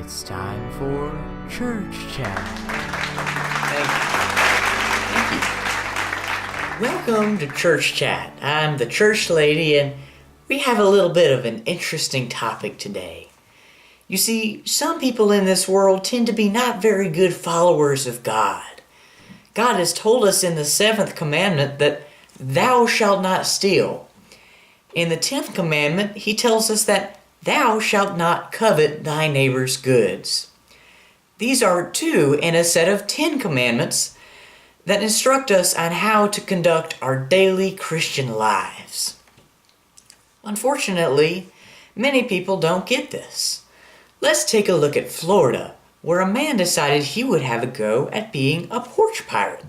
It's time for Church Chat. Thank you. Welcome to Church Chat. I'm the church lady, and we have a little bit of an interesting topic today. You see, some people in this world tend to be not very good followers of God. God has told us in the 7th commandment that thou shalt not steal. In the 10th commandment, he tells us that thou shalt not covet thy neighbor's goods. These are 2 in a set of 10 commandments that instruct us on how to conduct our daily Christian lives. Unfortunately, many people don't get this. Let's take a look at Florida, where a man decided he would have a go at being a porch pirate.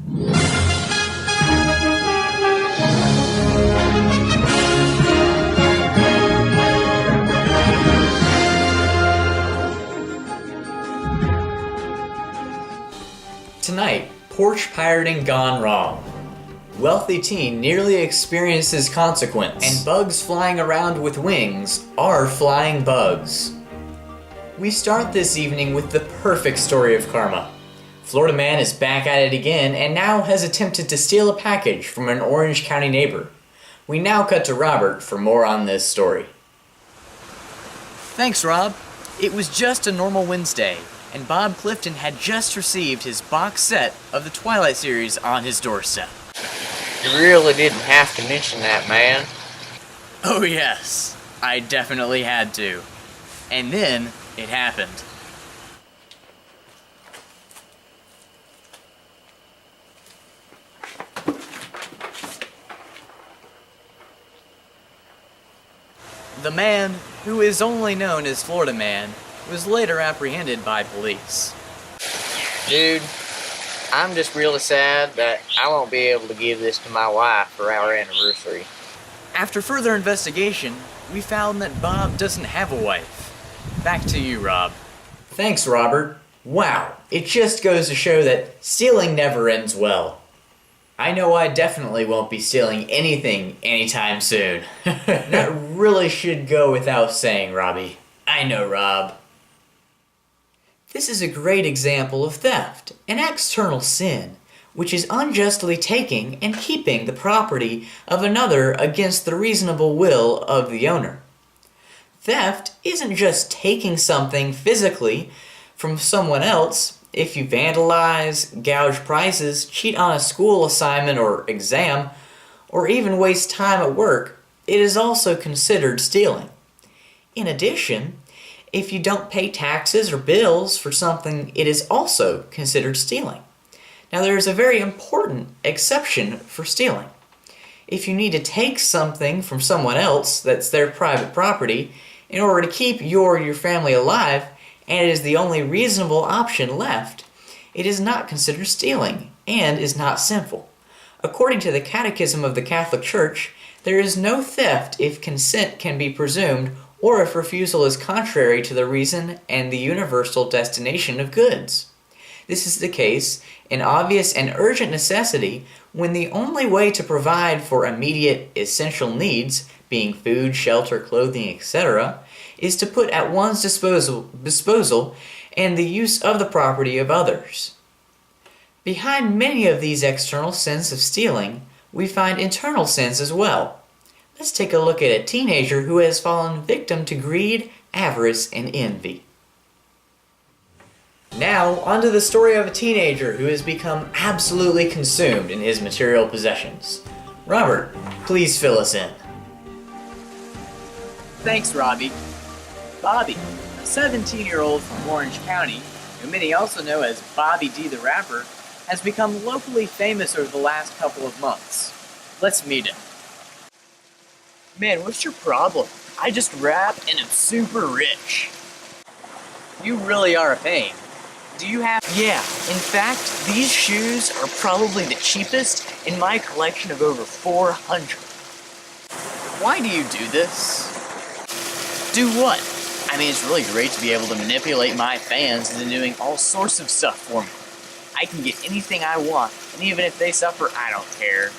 Tonight, porch pirating gone wrong. Wealthy teen nearly experiences consequence, and bugs flying around with wings are flying bugs. We start this evening with the perfect story of karma. Florida man is back at it again and now has attempted to steal a package from an Orange County neighbor. We now cut to Robert for more on this story. Thanks, Rob. It was just a normal Wednesday, and Bob Clifton had just received his box set of the Twilight series on his doorstep. You really didn't have to mention that, man. Oh yes, I definitely had to. And then it happened. The man, who is only known as Florida Man, was later apprehended by police. Dude, I'm just really sad that I won't be able to give this to my wife for our anniversary. After further investigation, we found that Bob doesn't have a wife. Back to you, Rob. Thanks, Robert. Wow, it just goes to show that stealing never ends well. I know I definitely won't be stealing anything anytime soon. That really should go without saying, Robbie. I know, Rob. This is a great example of theft, an external sin, which is unjustly taking and keeping the property of another against the reasonable will of the owner. Theft isn't just taking something physically from someone else. If you vandalize, gouge prices, cheat on a school assignment or exam, or even waste time at work, it is also considered stealing. In addition, if you don't pay taxes or bills for something, it is also considered stealing. Now, there is a very important exception for stealing. If you need to take something from someone else that's their private property in order to keep your family alive, and it is the only reasonable option left, it is not considered stealing and is not sinful. According to the Catechism of the Catholic Church, there is no theft if consent can be presumed or if refusal is contrary to the reason and the universal destination of goods. This is the case in obvious and urgent necessity when the only way to provide for immediate essential needs, being food, shelter, clothing, etc., is to put at one's disposal and the use of the property of others. Behind many of these external sins of stealing, we find internal sins as well. Let's take a look at a teenager who has fallen victim to greed, avarice, and envy. Now, onto the story of a teenager who has become absolutely consumed in his material possessions. Robert, please fill us in. Thanks, Robbie. Bobby, a 17-year-old from Orange County, who many also know as Bobby D the Rapper, has become locally famous over the last couple of months. Let's meet him. Man, what's your problem? I just rap and am super rich. You really are a pain. Do you have... Yeah, in fact, these shoes are probably the cheapest in my collection of over 400. Why do you do this? Do what? I mean, it's really great to be able to manipulate my fans into doing all sorts of stuff for me. I can get anything I want, and even if they suffer, I don't care.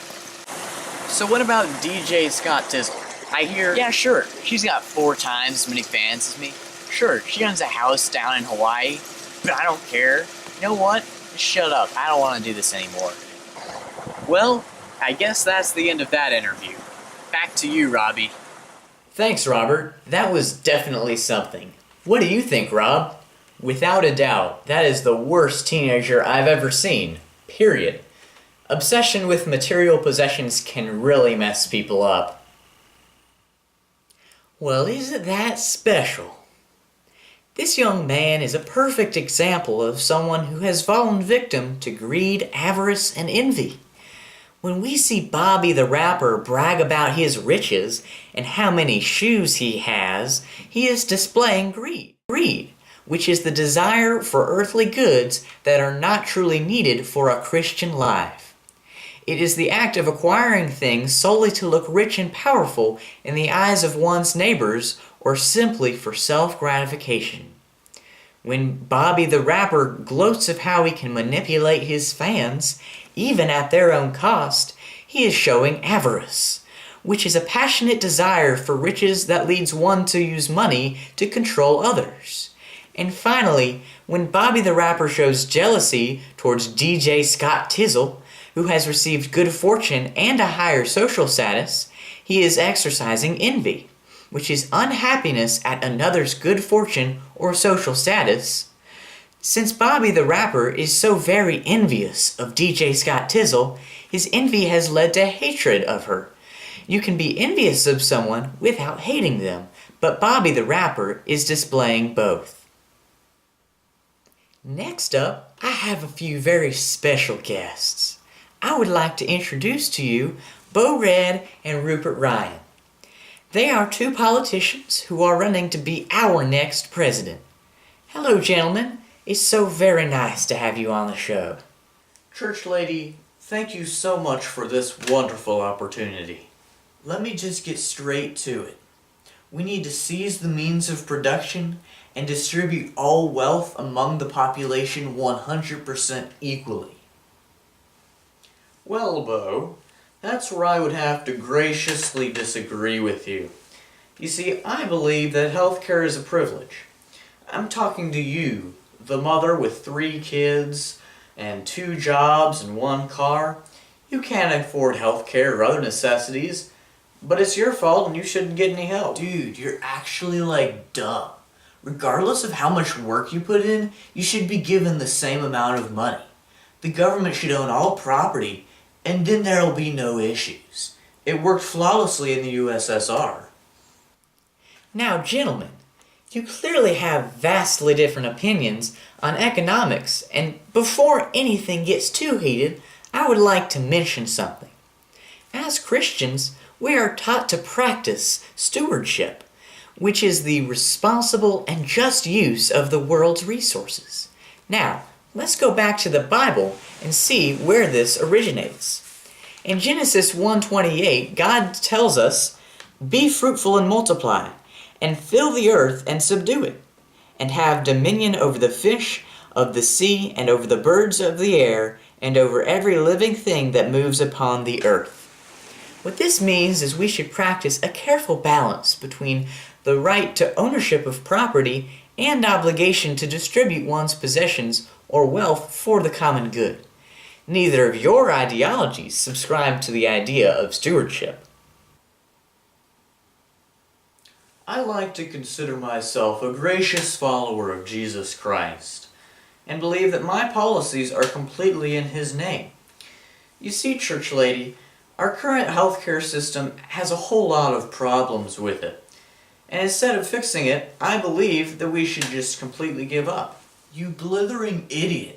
So what about DJ Scott Tizzle? I hear... Yeah, sure, she's got 4 times as many fans as me. Sure, she owns a house down in Hawaii, but I don't care. You know what? Just shut up. I don't want to do this anymore. Well, I guess that's the end of that interview. Back to you, Robbie. Thanks, Robert. That was definitely something. What do you think, Rob? Without a doubt, that is the worst teenager I've ever seen. Period. Obsession with material possessions can really mess people up. Well, isn't that special? This young man is a perfect example of someone who has fallen victim to greed, avarice, and envy. When we see Bobby the rapper brag about his riches and how many shoes he has, he is displaying greed. Greed, which is the desire for earthly goods that are not truly needed for a Christian life. It is the act of acquiring things solely to look rich and powerful in the eyes of one's neighbors or simply for self-gratification. When Bobby the rapper gloats of how he can manipulate his fans, even at their own cost, he is showing avarice, which is a passionate desire for riches that leads one to use money to control others. And finally, when Bobby the rapper shows jealousy towards DJ Scott Tizzle, who has received good fortune and a higher social status, he is exercising envy, which is unhappiness at another's good fortune or social status. Since Bobby the rapper is so very envious of DJ Scott Tizzle, his envy has led to hatred of her. You can be envious of someone without hating them, but Bobby the rapper is displaying both. Next up, I have a few very special guests. I would like to introduce to you Bo Red and Rupert Ryan. They are two politicians who are running to be our next president. Hello, gentlemen. It's so very nice to have you on the show. Church lady, thank you so much for this wonderful opportunity. Let me just get straight to it. We need to seize the means of production and distribute all wealth among the population 100% equally. Well, Bo, that's where I would have to graciously disagree with you. You see, I believe that healthcare is a privilege. I'm talking to you, the mother with 3 kids and 2 jobs and 1 car. You can't afford healthcare or other necessities, but it's your fault and you shouldn't get any help. Dude, you're actually like dumb. Regardless of how much work you put in, you should be given the same amount of money. The government should own all property, and then there'll be no issues. It worked flawlessly in the USSR. Now, gentlemen, you clearly have vastly different opinions on economics, and before anything gets too heated, I would like to mention something. As Christians, we are taught to practice stewardship, which is the responsible and just use of the world's resources. Now, let's go back to the Bible and see where this originates. In Genesis 1:28, God tells us, "Be fruitful and multiply, and fill the earth and subdue it, and have dominion over the fish of the sea and over the birds of the air and over every living thing that moves upon the earth." What this means is we should practice a careful balance between the right to ownership of property and obligation to distribute one's possessions or wealth for the common good. Neither of your ideologies subscribe to the idea of stewardship. I like to consider myself a gracious follower of Jesus Christ, and believe that my policies are completely in His name. You see, church lady, our current healthcare system has a whole lot of problems with it. And instead of fixing it, I believe that we should just completely give up. You blithering idiot.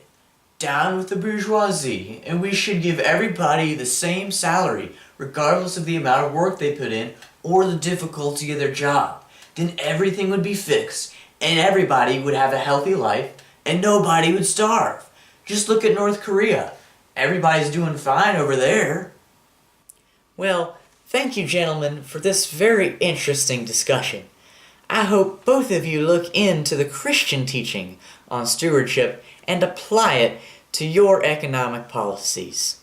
Down with the bourgeoisie, and we should give everybody the same salary, regardless of the amount of work they put in or the difficulty of their job. Then everything would be fixed, and everybody would have a healthy life, and nobody would starve. Just look at North Korea. Everybody's doing fine over there. Well, thank you, gentlemen, for this very interesting discussion. I hope both of you look into the Christian teaching on stewardship and apply it to your economic policies.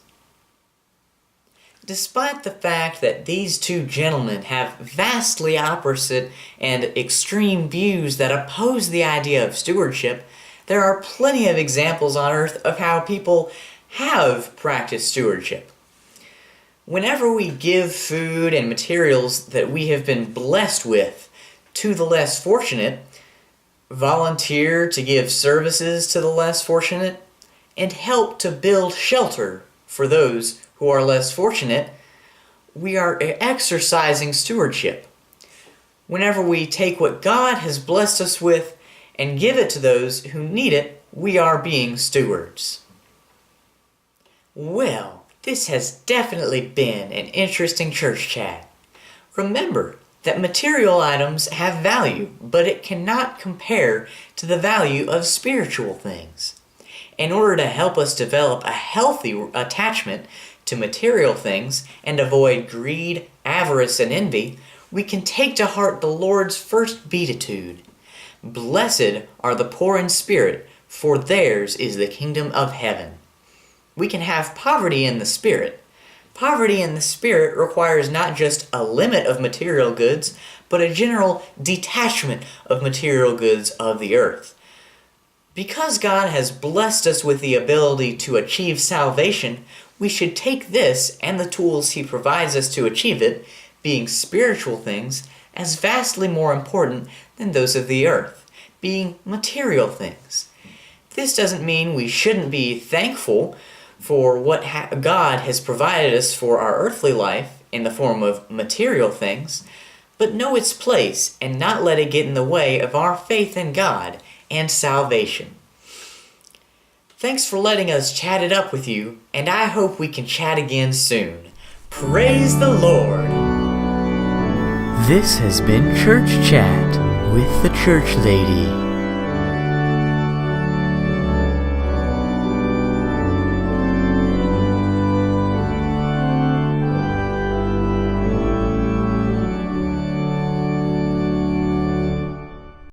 Despite the fact that these two gentlemen have vastly opposite and extreme views that oppose the idea of stewardship, there are plenty of examples on earth of how people have practiced stewardship. Whenever we give food and materials that we have been blessed with to the less fortunate, volunteer to give services to the less fortunate, and help to build shelter for those who are less fortunate, we are exercising stewardship. Whenever we take what God has blessed us with and give it to those who need it, we are being stewards. Well, this has definitely been an interesting church chat. Remember that material items have value, but it cannot compare to the value of spiritual things. In order to help us develop a healthy attachment to material things and avoid greed, avarice, and envy, we can take to heart the Lord's first beatitude. Blessed are the poor in spirit, for theirs is the kingdom of heaven. We can have poverty in the spirit. Poverty in the spirit requires not just a limit of material goods, but a general detachment of material goods of the earth. Because God has blessed us with the ability to achieve salvation, we should take this and the tools He provides us to achieve it, being spiritual things, as vastly more important than those of the earth, being material things. This doesn't mean we shouldn't be thankful for what God has provided us for our earthly life in the form of material things, but know its place and not let it get in the way of our faith in God and salvation. Thanks for letting us chat it up with you, and I hope we can chat again soon. Praise the Lord! This has been Church Chat with the Church Lady.